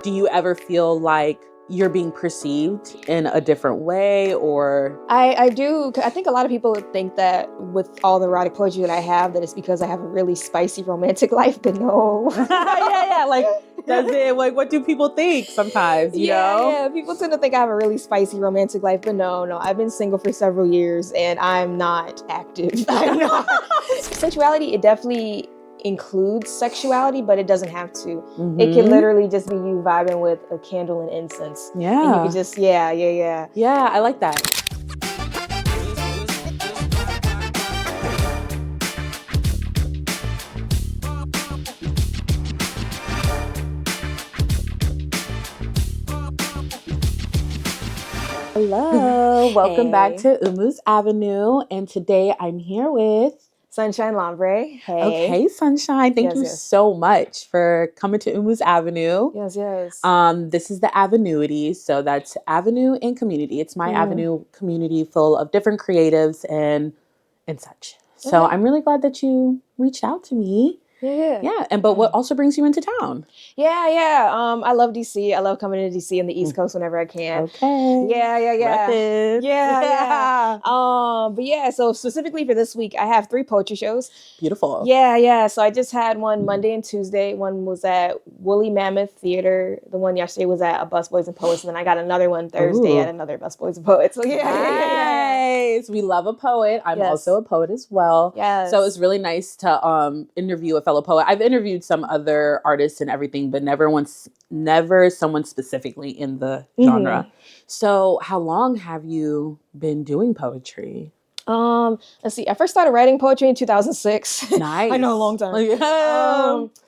Do you ever feel like you're being perceived in a different way, or? I do. I think a lot of people think that with all the erotic poetry that I have, that it's because I have a really spicy romantic life, but no. yeah. Like, does it, like, what do people think sometimes, you know? Yeah. People tend to think I have a really spicy romantic life, but no. I've been single for several years and I'm not active. I'm not. Sensuality, it definitely includes sexuality, but it doesn't have to. It could literally just be you vibing with a candle and incense. Yeah. And you could just, yeah. Yeah, I like that. Hello, welcome back to Umu's Avenue, and today I'm here with Sunshine Lombre. Hey. Okay, Sunshine. Thank you so much for coming to Umu's Avenue. Yes. This is the Avenuity, so that's Avenue and Community. It's my Avenue community full of different creatives and such. So I'm really glad that you reached out to me. Yeah. But what also brings you into town? I love DC. I love coming to DC on the East Coast whenever I can. Okay. Yeah. Reppin'. Yeah. But yeah, so specifically for this week, I have 3 poetry shows. Beautiful. Yeah. So I just had one Monday and Tuesday. One was at Woolly Mammoth Theater. The one yesterday was at a Busboys and Poets. And then I got another one Thursday at another Busboys and Poets. So Nice. We love a poet. I'm also a poet as well. Yes. So it's really nice to interview a fellow poet. I've interviewed some other artists and everything, but never someone specifically in the genre. So how long have you been doing poetry? Let's see. I first started writing poetry in 2006. Nice. I know, a long time.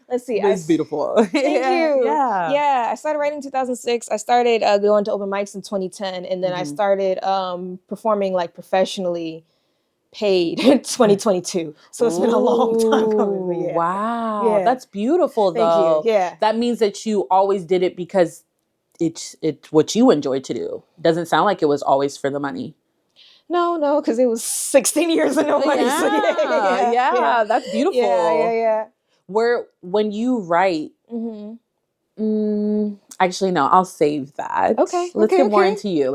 Let's see. It's beautiful. Thank you. Yeah. I started writing in 2006. I started going to open mics in 2010, and then I started performing like professionally paid in 2022. So it's been a long time coming. But yeah. Wow. Yeah. That's beautiful though. Thank you. Yeah. That means that you always did it because it's what you enjoyed to do. Doesn't sound like it was always for the money. No, because it was 16 years and no money. Yeah. So Yeah, that's beautiful. Yeah. When you write, actually, no, I'll save that. Okay. Let's get more into you.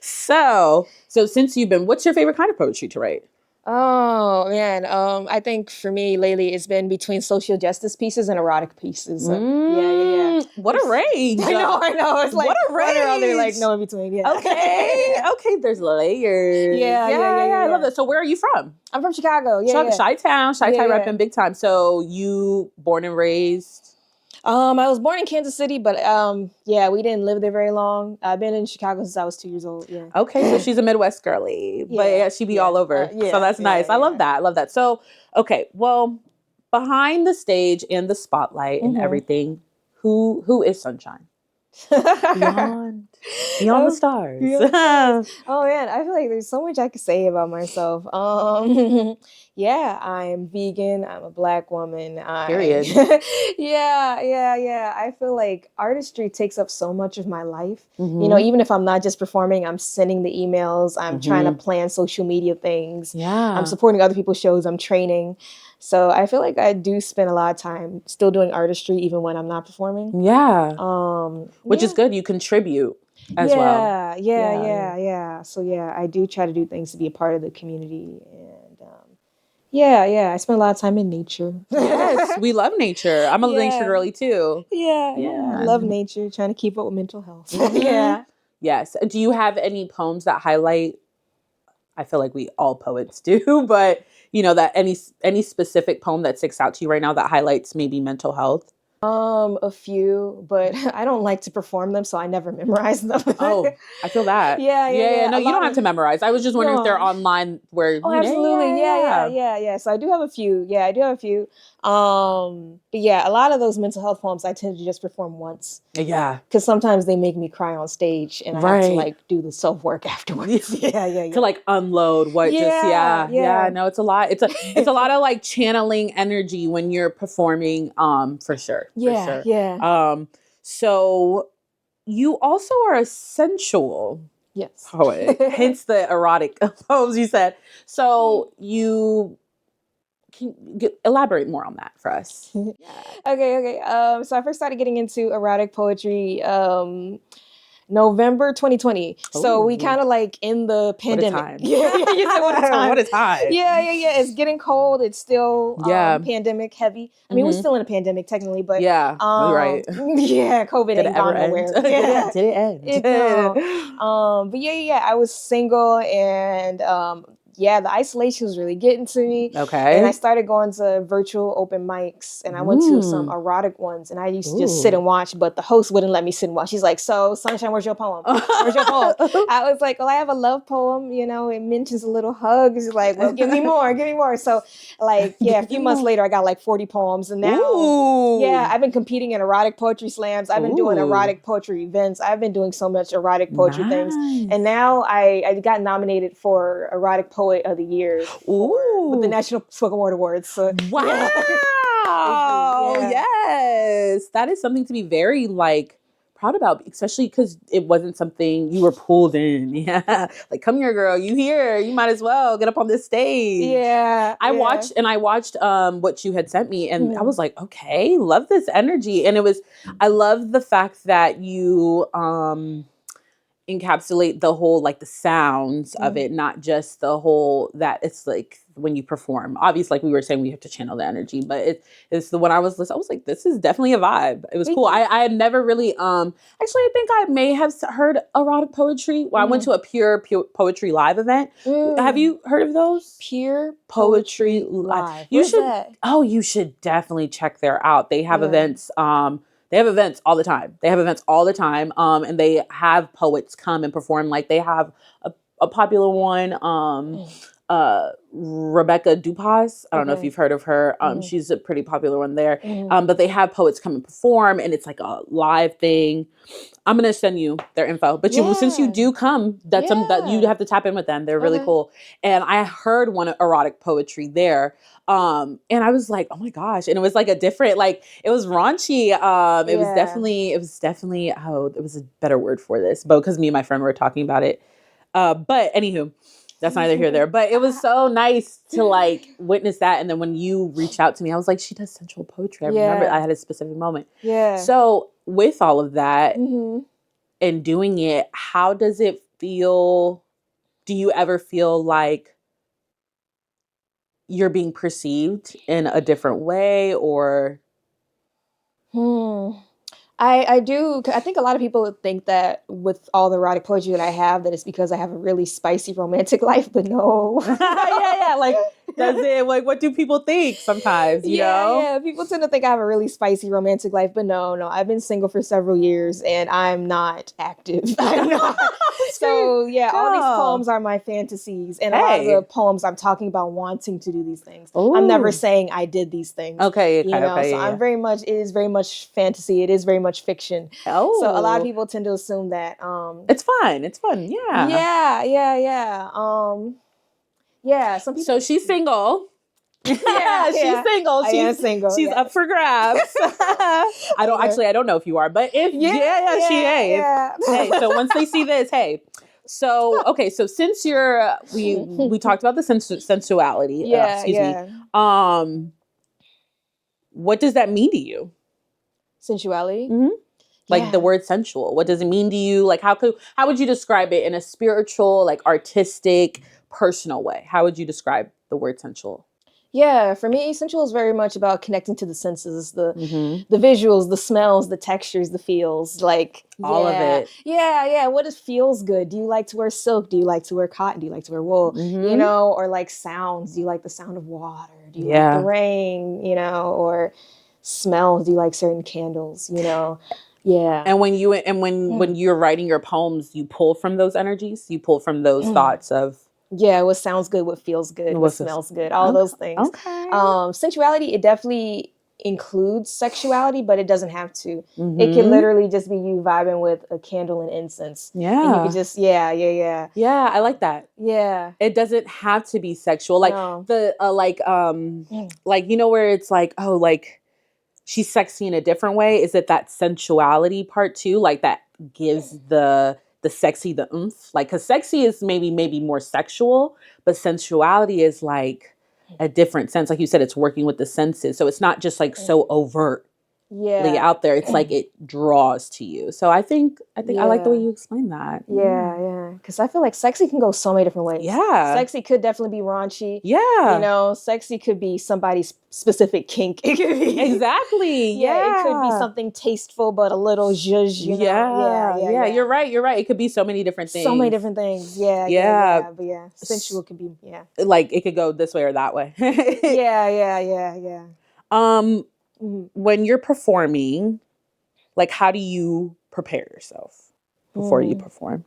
So since what's your favorite kind of poetry to write? Oh man, I think for me lately it's been between social justice pieces and erotic pieces. Yeah. What a range! I know. It's like what a range. What are there like no in between? Yeah. Okay. There's layers. Yeah. I love that. So where are you from? I'm from Chicago. Yeah. Chi-Town repping big time. So you born and raised? I was born in Kansas City, but we didn't live there very long. I've been in Chicago since I was 2 years old. Yeah. Okay, so she's a Midwest girly, but she be all over. So that's nice. I love that. So, okay, well, behind the stage and the spotlight and everything, who is Sunshine? Beyond the stars. Oh man, I feel like there's so much I could say about myself. I'm vegan. I'm a Black woman. Period. Yeah. I feel like artistry takes up so much of my life. You know, even if I'm not just performing, I'm sending the emails. I'm trying to plan social media things. Yeah. I'm supporting other people's shows. I'm training. So I feel like I do spend a lot of time still doing artistry even when I'm not performing. Yeah. Which is good. You contribute as well. Yeah. So I do try to do things to be a part of the community. And I spend a lot of time in nature. Yes, we love nature. I'm a nature girly too. Yeah. I love nature, trying to keep up with mental health. Yeah. Yes. Do you have any poems that highlight, I feel like we all poets do, but you know, that any specific poem that sticks out to you right now that highlights maybe mental health? A few, but I don't like to perform them, so I never memorize them. Oh, I feel that. Yeah. No, you don't have to memorize. I was just wondering if they're online where. Oh, absolutely. Yeah. So I do have a few. Yeah, I do have a few. But a lot of those mental health poems I tend to just perform once. Yeah. Because sometimes they make me cry on stage, and I have to like do the self work afterwards. Yeah. To like unload what No, it's a lot. It's a lot of like channeling energy when you're performing. For sure. Yeah. So you also are a sensual poet, hence the erotic poems you said. So you elaborate more on that for us? Okay. So I first started getting into erotic poetry November 2020. So we kind of like in the pandemic. What a time. Yeah, you said what a time. What a time. Yeah. It's getting cold. It's still pandemic heavy. I mean, we're still in a pandemic technically, but right. Yeah, COVID ain't gone nowhere. Yeah. Did it end? But I was single and the isolation was really getting to me. Okay. And I started going to virtual open mics and I went to some erotic ones and I used to just sit and watch, but the host wouldn't let me sit and watch. She's like, "So, Sunshine, where's your poem? Where's your poem?" I was like, "Well, I have a love poem, it mentions a little hug." She's like, "Well, give me more. So a few months later, I got like 40 poems. And now, I've been competing in erotic poetry slams. I've been doing erotic poetry events. I've been doing so much erotic poetry things. And now I got nominated for Erotic Poet of the Year with the National Spoken Word Awards. So, wow. Yes. That is something to be very proud about, especially because it wasn't something you were pulled in. Yeah. Like, come here, girl. You here. You might as well get up on this stage. Yeah. I watched what you had sent me and I was like, okay, love this energy. And I love the fact that you encapsulate the whole the sounds of it, not just the whole that it's when you perform. Obviously, like we were saying, we have to channel the energy, but it's the when I was listening, I was like, this is definitely a vibe. It was cool. I had never really actually I think I may have heard erotic poetry. Well, I went to a pure poetry live event. Have you heard of those? Pure Poetry Live. You should definitely check there out. They have events. They have events all the time. And they have poets come and perform. Like they have a popular one, Rebecca Dupas. I don't know if you've heard of her. She's a pretty popular one there. But they have poets come and perform, and it's like a live thing. I'm gonna send you their info. But since you do come, that's something that you have to tap in with them. They're really cool. And I heard one erotic poetry there. And I was like, oh my gosh. And it was like a different, it was raunchy. It was definitely, there was a better word for this, but because me and my friend were talking about it. But anywho, that's neither here nor there. But it was so nice to witness that. And then when you reached out to me, I was like, she does sensual poetry. I remember I had a specific moment. Yeah. So with all of that and doing it, how does it feel? Do you ever feel like you're being perceived in a different way or? I do. I think a lot of people think that with all the erotic poetry that I have, that it's because I have a really spicy romantic life, but no. Yeah. Does it, what do people think sometimes, you know? Yeah. People tend to think I have a really spicy romantic life, but no. I've been single for several years and I'm not active. I'm not. So all these poems are my fantasies. And a lot of the poems I'm talking about wanting to do these things. Ooh. I'm never saying I did these things. Okay. So it is very much fantasy. It is very much fiction. Oh. So a lot of people tend to assume that it's fun. Yeah. Yeah. Some people. So she's single. She's single. I am single. She's up for grabs. I don't know if you are, but if she is. Hey, so once they see this, hey. So okay, so since we talked about the sensuality. Excuse me. What does that mean to you? Sensuality? Mm-hmm. The word sensual. What does it mean to you? How would you describe it in a spiritual, artistic, personal way? How would you describe the word sensual? Yeah, for me, sensual is very much about connecting to the senses, the visuals, the smells, the textures, the feels, all of it. Yeah. What feels good? Do you like to wear silk? Do you like to wear cotton? Do you like to wear wool? Or sounds? Do you like the sound of water? Do you like the rain? Or smells? Do you like certain candles? Yeah. And when you're writing your poems, you pull from those energies. You pull from those thoughts of. Yeah, what sounds good, what feels good, what smells good, all those things. Okay. Sensuality, it definitely includes sexuality, but it doesn't have to. It can literally just be you vibing with a candle and incense. Yeah. And you can just, Yeah, I like that. Yeah. It doesn't have to be sexual. Where it's she's sexy in a different way. Is it that sensuality part too? That gives the sexy, the oomph, because sexy is maybe more sexual, but sensuality is a different sense. Like you said, it's working with the senses. So it's not just like so overtly out there. It's like it draws to you. So I think I like the way you explain that. Yeah. Because I feel like sexy can go so many different ways. Yeah. Sexy could definitely be raunchy. Yeah. You know, sexy could be somebody's specific kink. It could be exactly. Yeah. It could be something tasteful but a little zhuzh, you know. Yeah. You're right. It could be so many different things. So many different things. Yeah. But yeah, sensual could be like it could go this way or that way. Yeah. When you're performing, like how do you prepare yourself before you perform?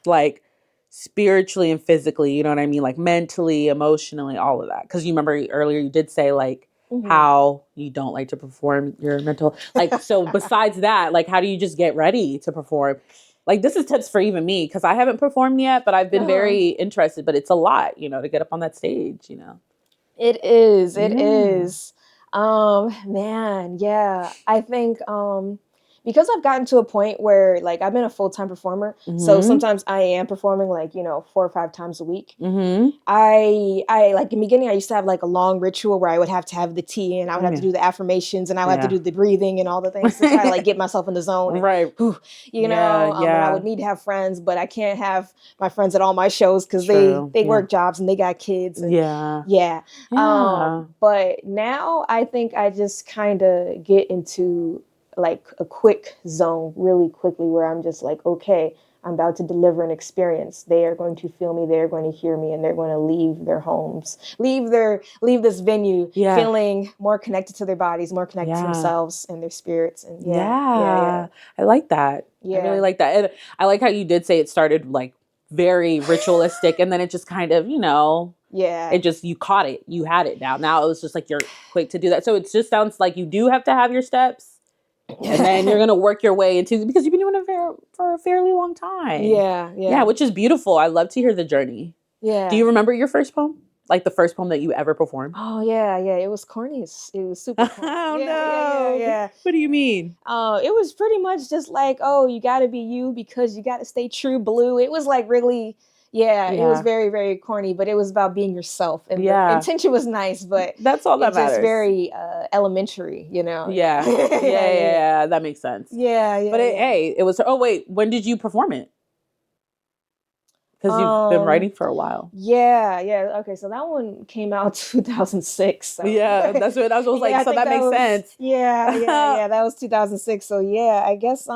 Like spiritually and physically, you know what I mean? Like mentally, emotionally, all of that. Because you remember earlier you did say like how you don't like to perform your mental. Like, so besides that, like how do you just get ready to perform? Like this is tips for even me because I haven't performed yet, but I've been very interested. But it's a lot, you know, to get up on that stage, you know. It is. Man, yeah. I think because I've gotten to a point where like I've been a full-time performer, so sometimes I am performing like, you know, 4 or 5 times a week. I like in the beginning I used to have like a long ritual where I would have to have the tea and I would have to do the affirmations and I would have to do the breathing and all the things to try to like get myself in the zone. Right. And, you know, and I would need to have friends, but I can't have my friends at all my shows because they work jobs and they got kids. And, but now I think I just kind of get into like a quick zone really quickly where I'm just like, okay, I'm about to deliver an experience. They are going to feel me. They're going to hear me, and they're going to leave their homes, leave this venue feeling more connected to their bodies, more connected to themselves and their spirits. And I like that. I really like that. And I like how you did say it started like very ritualistic, and then it just kind of, you know, it just, you caught it, you had it down. Now it was just like you're quick to do that. So it just sounds like you do have to have your steps. And then you're going to work your way into, because you've been doing it for a fairly long time. Yeah, which is beautiful. I love to hear the journey. Yeah. Do you remember your first poem? Like the first poem that you ever performed? Oh, yeah. It was corny. It was super corny. Oh, no. What do you mean? It was pretty much just like, oh, you got to be you because you got to stay true blue. It was like really... it was very, very corny, but it was about being yourself. And the intention was nice, but that's all that matters. Just very elementary, you know? Yeah, that makes sense. But it was, oh wait, when did you perform it? Because you've been writing for a while. Yeah. Okay, so that one came out 2006. So. Yeah, that's what I was like, so that makes sense. Yeah, that was 2006. So yeah, I guess,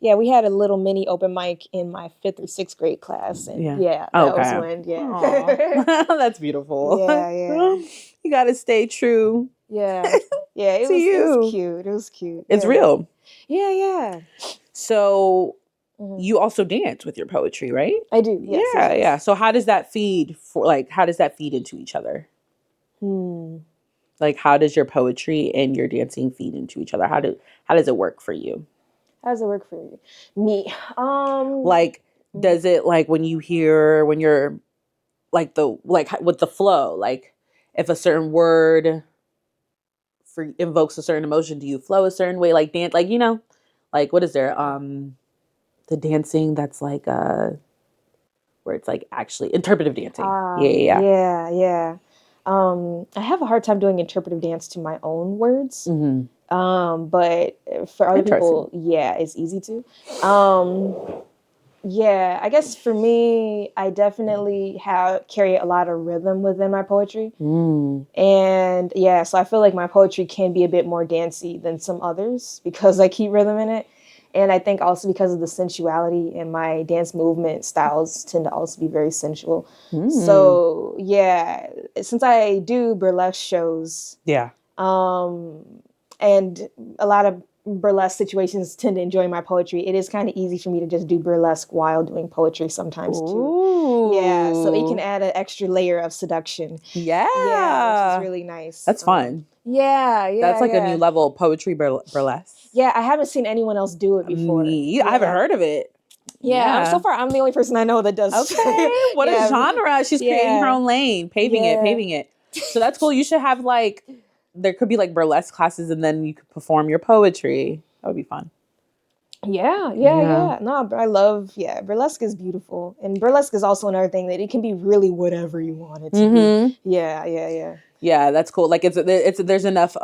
we had a little mini open mic in my 5th or 6th grade class. And that was when, That's beautiful. Yeah. You got to stay true. It was cute. It's real. Yeah. So you also dance with your poetry, right? I do. Yes, yeah. So how does that feed into each other? Like how does your poetry and your dancing feed into each other? How does it work for you? How does it work for you? Me. Like does it like when you're like with the flow, like if a certain word invokes a certain emotion, do you flow a certain way, like dance, like, you know, like what is there the dancing that's like where it's like actually interpretive dancing. Yeah. I have a hard time doing interpretive dance to my own words. But for other people, it's easy to. I guess for me, I definitely carry a lot of rhythm within my poetry. And so I feel like my poetry can be a bit more dancey than some others because I keep rhythm in it. And I think also because of the sensuality and my dance movement styles tend to also be very sensual. So since I do burlesque shows, and a lot of burlesque situations tend to enjoy my poetry, it is kind of easy for me to just do burlesque while doing poetry sometimes too. Yeah, so it can add an extra layer of seduction. Which is really nice. That's fun. That's like a new level of poetry burlesque. I haven't seen anyone else do it before. I haven't heard of it. So far I'm the only person I know that does. Okay, what a genre. She's creating her own lane, paving it. So that's cool. You should have like, there could be like burlesque classes and then you could perform your poetry. That would be fun. Yeah. No, I love, burlesque is beautiful. And burlesque is also another thing that it can be really whatever you want it to be. Yeah. Yeah, that's cool. Like there's enough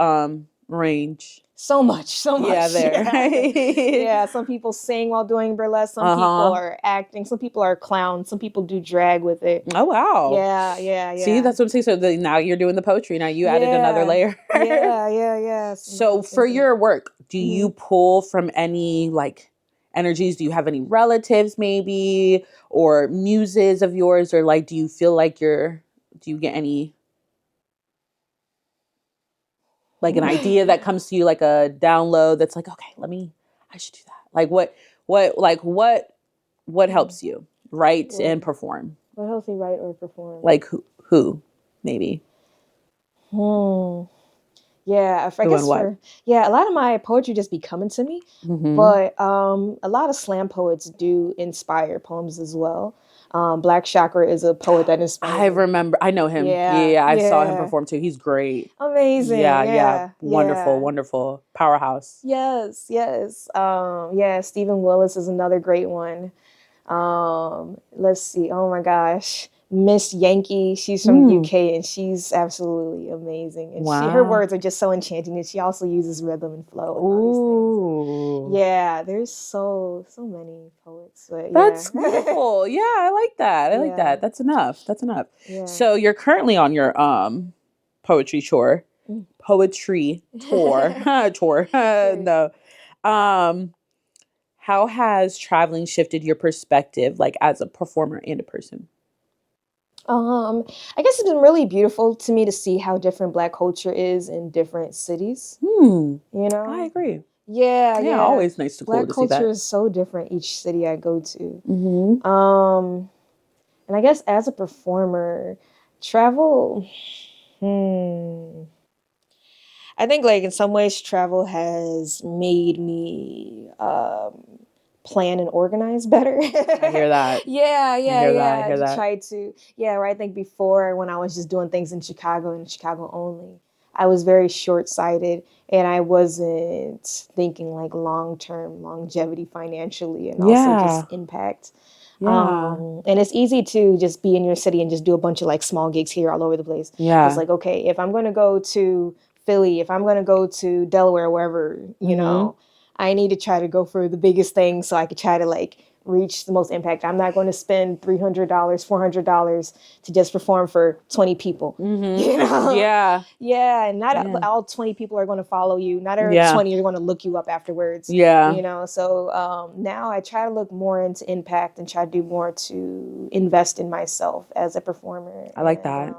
range. So much. Yeah, there. Yeah, some people sing while doing burlesque. Some people are acting. Some people are clowns. Some people do drag with it. Oh, wow. Yeah. See, that's what I'm saying. So now you're doing the poetry. Now you added another layer. Yeah. So for your work, do you pull from any like energies? Do you have any relatives maybe or muses of yours? Or like, do you feel like do you get any like an idea that comes to you, like a download that's like, okay, I should do that. Like what helps you write and perform? What helps me write or perform? Like who maybe? Yeah, I guess a lot of my poetry just be coming to me, but a lot of slam poets do inspire poems as well. Black Chakra is a poet that inspires me. I know him. Yeah, I saw him perform too. He's great. Amazing. Yeah. Wonderful. Powerhouse. Yes. Stephen Willis is another great one. Let's see. Oh my gosh. Miss Yankee, she's from the UK and she's absolutely amazing. And her words are just so enchanting, and she also uses rhythm and flow and all these things. Yeah, there's so many poets. But that's wonderful. Yeah, I like that. I like that. That's enough. Yeah. So you're currently on your poetry tour. Poetry tour. No. How has traveling shifted your perspective, like as a performer and a person? I guess it's been really beautiful to me to see how different Black culture is in different cities. You know? I agree. Yeah. Always nice to Black cool to see that. Black culture is so different each city I go to. And I guess as a performer, travel, I think like in some ways travel has made me plan and organize better. I hear that. Yeah. I hear that. Try to, where I think before when I was just doing things in Chicago and Chicago only, I was very short-sighted and I wasn't thinking like long-term longevity financially and also just impact. And it's easy to just be in your city and just do a bunch of like small gigs here all over the place. It's like, okay, if I'm going to go to Philly, if I'm going to go to Delaware, wherever, you know, I need to try to go for the biggest thing so I could try to like reach the most impact. I'm not going to spend $300, $400 to just perform for 20 people. You know? Yeah. And not all 20 people are going to follow you. Not every 20 are going to look you up afterwards. You know? So now I try to look more into impact and try to do more to invest in myself as a performer. I like that.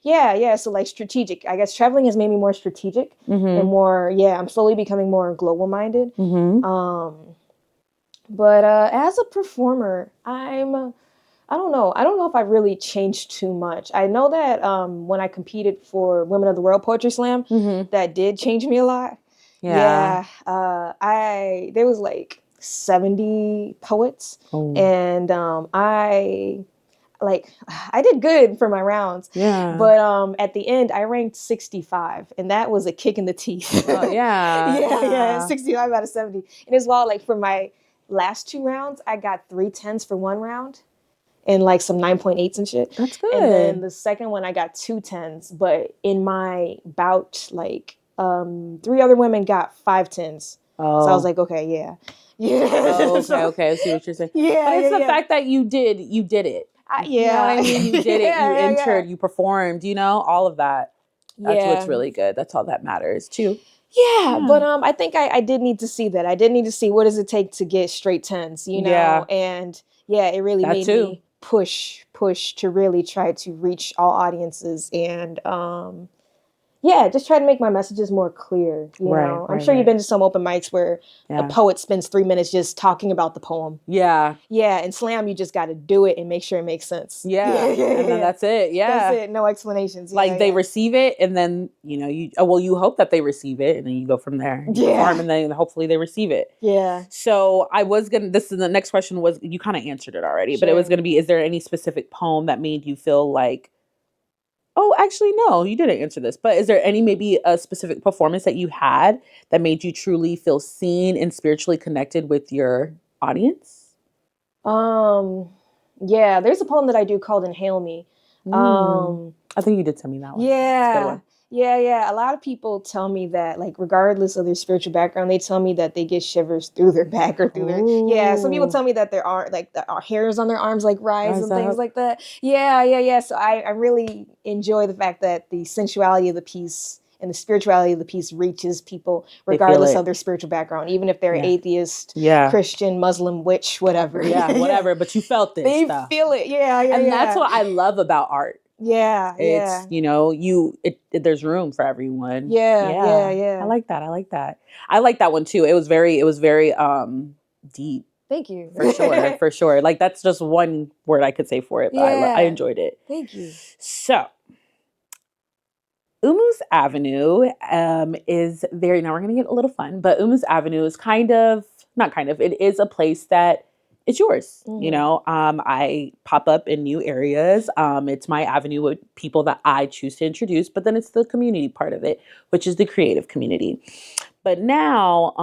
Yeah. So like strategic. I guess traveling has made me more strategic and more, I'm slowly becoming more global minded. But as a performer, I don't know. I don't know if I've really changed too much. I know that when I competed for Women of the World Poetry Slam, that did change me a lot. There was like 70 poets and I did good for my rounds. But at the end, I ranked 65, and that was a kick in the teeth. 65 out of 70. And as well, like for my last 2 rounds, I got 3 10s for 1 round and like some 9.8s and shit. That's good. And then the second one, I got 2 10s. But in my bout, like 3 other women got 5 10s. So I was like, okay, yeah. Okay. I see what you're saying. But it's the fact that you did it. You know what I mean? You did it. You entered. You performed. You know, all of that. That's what's really good. That's all that matters too. Yeah, but I think I did need to see that. I did need to see what does it take to get straight 10s, you know? And it really made me push to really try to reach all audiences and just try to make my messages more clear, you know? I'm sure you've been to some open mics where a poet spends 3 minutes just talking about the poem. Yeah, and slam, you just got to do it and make sure it makes sense. And then that's it. That's it. No explanations. Like they receive it and then, you know, you hope that they receive it and then you go from there. You perform and then hopefully they receive it. So the next question was, you kind of answered it already, but it was going to be, is there any specific poem that made you feel like Oh, actually, no, you didn't answer this. But is there any maybe a specific performance that you had that made you truly feel seen and spiritually connected with your audience? Yeah, there's a poem that I do called Inhale Me. I think you did tell me that one. Yeah. It's a good one. Yeah. A lot of people tell me that, like, regardless of their spiritual background, they tell me that they get shivers through their back or through their, yeah. Some people tell me that there are, like, the hairs on their arms, like, rise and things like that. Yeah. So I really enjoy the fact that the sensuality of the piece and the spirituality of the piece reaches people regardless of their spiritual background, even if they're atheist, Christian, Muslim, witch, whatever. Whatever, but you felt this they stuff. feel it. Yeah. And that's what I love about art. It's, you know, there's room for everyone. Yeah. I like that. I like that one too. It was very deep. Thank you. For sure. Like, that's just one word I could say for it, but I enjoyed it. Thank you. So, Umu's Avenue is very, now we're going to get a little fun, but Umu's Avenue is it is a place that it's yours. You know, I pop up in new areas. It's my avenue with people that I choose to introduce, but then it's the community part of it, which is the creative community. But now,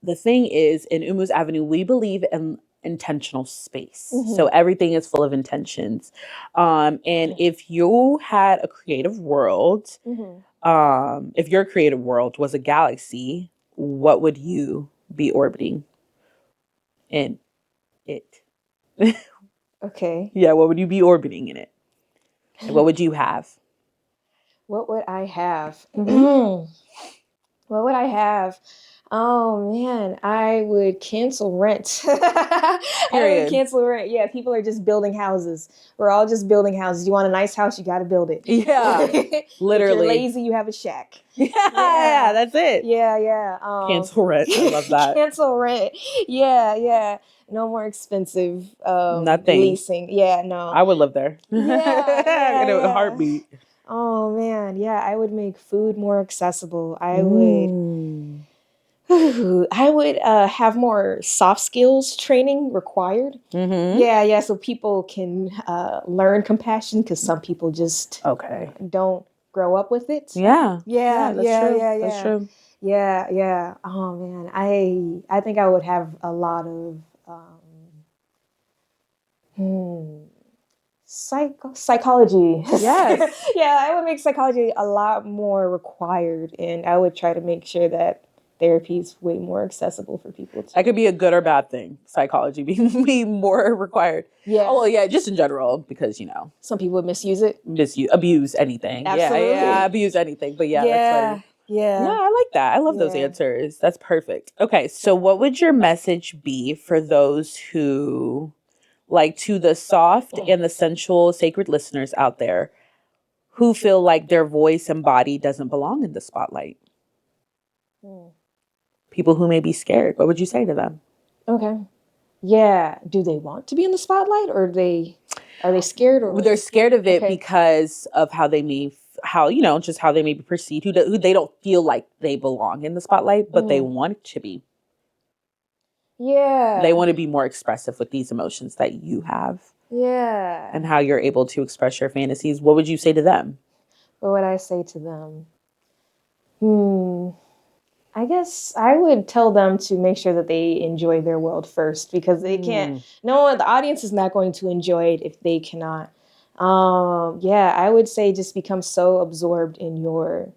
the thing is, in Umu's Avenue, we believe in intentional space. So everything is full of intentions. And if you had a creative world, if your creative world was a galaxy, what would you be orbiting in it? Okay. Yeah, what would you be orbiting in it? And what would you have? What would I have? What would I have? Oh man, I would cancel rent. I would cancel rent. Yeah, people are just building houses. We're all just building houses. You want a nice house, you got to build it. Yeah, literally. If you're lazy, you have a shack. Yeah, that's it. Yeah. Cancel rent. I love that. Cancel rent. Yeah. No more expensive nothing leasing. Yeah, no. I would live there. In a heartbeat. Oh man, yeah. I would make food more accessible. I would have more soft skills training required. Yeah. So people can learn compassion, because some people just don't grow up with it. Yeah. That's true. Yeah. Oh man, I think I would have a lot of psychology. Yes. Yeah, I would make psychology a lot more required, and I would try to make sure that therapy is way more accessible for people. That could be a good or bad thing. Psychology being more required. Yeah. Oh, well, yeah, just in general, because, you know. Some people would misuse it. Abuse anything. Absolutely. Yeah, abuse anything. But that's funny. Yeah. Yeah, I like that. I love those answers. That's perfect. Okay, so what would your message be for those who, like, to the soft and the sensual sacred listeners out there who feel like their voice and body doesn't belong in the spotlight? People who may be scared, what would you say to them? Okay. Yeah. Do they want to be in the spotlight, or are they scared? Or they're scared of it because of how they may, just how they may be perceived, who they don't feel like they belong in the spotlight, but they want to be. Yeah. They want to be more expressive with these emotions that you have. Yeah. And how you're able to express your fantasies. What would you say to them? What would I say to them? I guess I would tell them to make sure that they enjoy their world first, because they can't. No, the audience is not going to enjoy it if they cannot. I would say just become so absorbed in your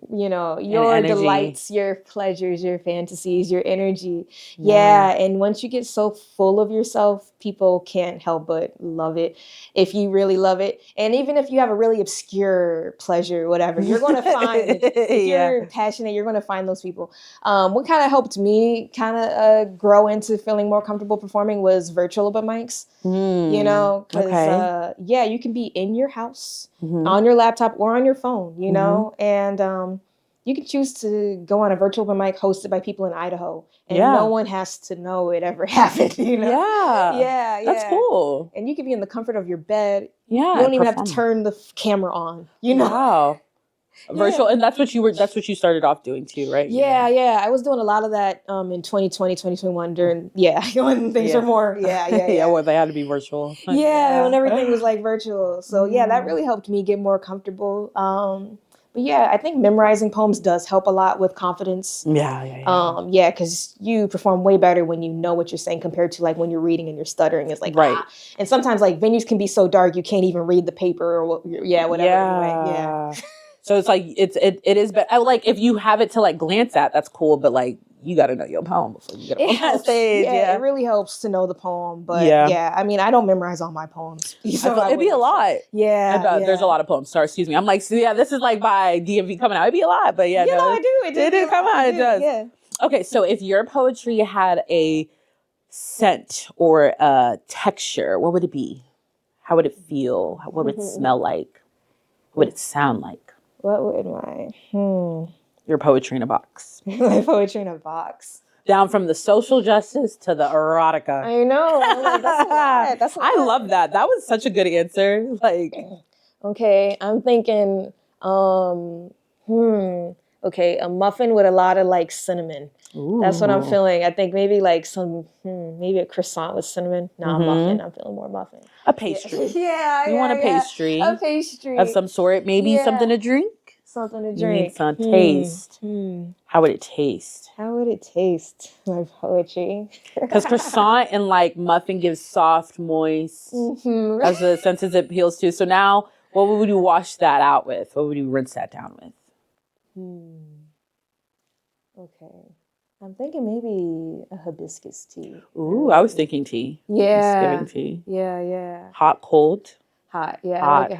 delights, your pleasures, your fantasies, your energy. Yeah. And once you get so full of yourself, people can't help but love it if you really love it. And even if you have a really obscure pleasure, whatever, you're going to find, if you're passionate, you're going to find those people. What kind of helped me grow into feeling more comfortable performing was virtual open mics. Because you can be in your house, on your laptop or on your phone, and you can choose to go on a virtual open mic hosted by people in Idaho, and no one has to know it ever happened. Yeah, that's cool. And you can be in the comfort of your bed. Yeah, you don't even have to turn the camera on. Wow. Virtual, and that's what you started off doing too, right? Yeah. I was doing a lot of that in 2020, 2021 during when things were more yeah, well, they had to be virtual. When everything was like virtual. So that really helped me get more comfortable. But yeah, I think memorizing poems does help a lot with confidence. Yeah. Because you perform way better when you know what you're saying compared to like when you're reading and you're stuttering. It's like right. And sometimes like venues can be so dark you can't even read the paper or whatever. Anyway, So it's like it is, but like if you have it to like glance at, that's cool. But like you got to know your poem before you get on that stage. It really helps to know the poem. But I mean, I don't memorize all my poems. It'd be a lot. There's a lot of poems. Sorry, excuse me. I'm like, this is like by DMV coming out. It'd be a lot, but I do. It do come out. It does. Yeah. Okay, so if your poetry had a scent or a texture, what would it be? How would it feel? What would it smell like? What would it sound like? What would my your poetry in a box? My poetry in a box. Down from the social justice to the erotica. I know. That's a lot. I love that. That was such a good answer. Like, okay, I'm thinking, okay, a muffin with a lot of like cinnamon. Ooh. That's what I'm feeling. I think maybe like maybe a croissant with cinnamon. No, a muffin. I'm feeling more muffin. A pastry. You want a pastry. A pastry. Of some sort. Maybe something to drink. Something to drink. You need some taste. How would it taste? How would it taste? My poetry. Because croissant and like muffin gives soft, moist, as the senses it appeals to. So now, what would you wash that out with? What would you rinse that down with? Okay. I'm thinking maybe a hibiscus tea. Ooh, I was thinking tea. Yeah. Thanksgiving tea. Yeah. Hot, cold? Hot, yeah. Hot.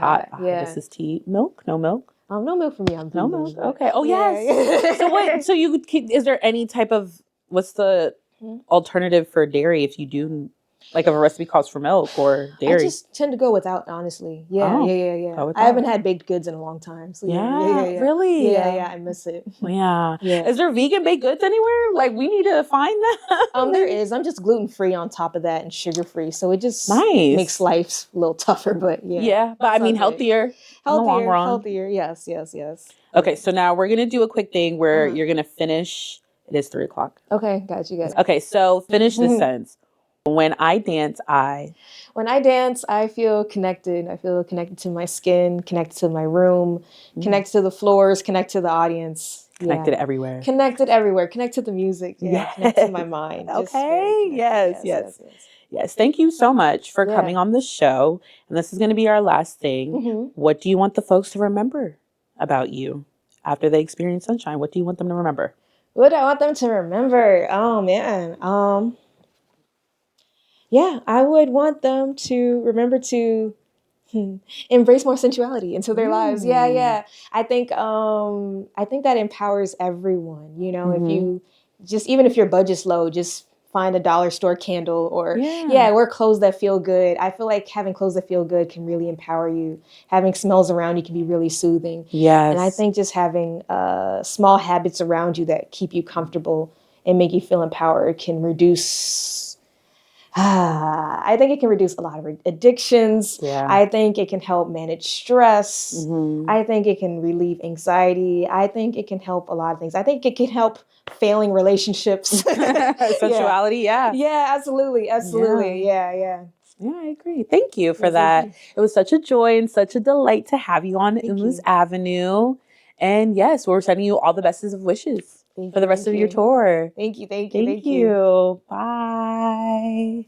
Yeah. Hibiscus tea. Milk? No milk? No milk for me. I'm no milk. Okay. Oh, yes. So what? So is there any type of, what's the alternative for dairy if you do, like if a recipe calls for milk or dairy? I just tend to go without, honestly. Yeah. I haven't had baked goods in a long time. So Really? Yeah, I miss it. Yeah. Is there vegan baked goods anywhere? Like we need to find that. There is. I'm just gluten-free on top of that and sugar-free. So it just makes life a little tougher, but Yeah, but I mean healthier. Healthier. Yes. Okay, so now we're going to do a quick thing where you're going to finish. It is 3:00. Okay, got you. Okay, so finish this sentence. When I dance, I feel connected. I feel connected to my skin, connected to my room, connected to the floors, connected to the audience. Connected everywhere. Connected everywhere. Connected to the music. Connected to my mind. Okay. Yes. Thank you so much for coming on the show. And this is going to be our last thing. What do you want the folks to remember about you after they experience sunshine? What do you want them to remember? What do I want them to remember? Oh, man. I would want them to remember to embrace more sensuality into their lives. I think that empowers everyone. You know, if you even if your budget's low, just find a dollar store candle or wear clothes that feel good. I feel like having clothes that feel good can really empower you. Having smells around you can be really soothing. Yes. And I think just having small habits around you that keep you comfortable and make you feel empowered can reduce. I think it can reduce a lot of addictions. Yeah. I think it can help manage stress. I think it can relieve anxiety. I think it can help a lot of things. I think it can help failing relationships. Sensuality, Yeah, absolutely. Yeah. Yeah, I agree. Thank you for that. It was such a joy and such a delight to have you on Umu's Avenue. And yes, we're sending you all the best of wishes for the rest of your tour. Thank you. Thank you. Bye.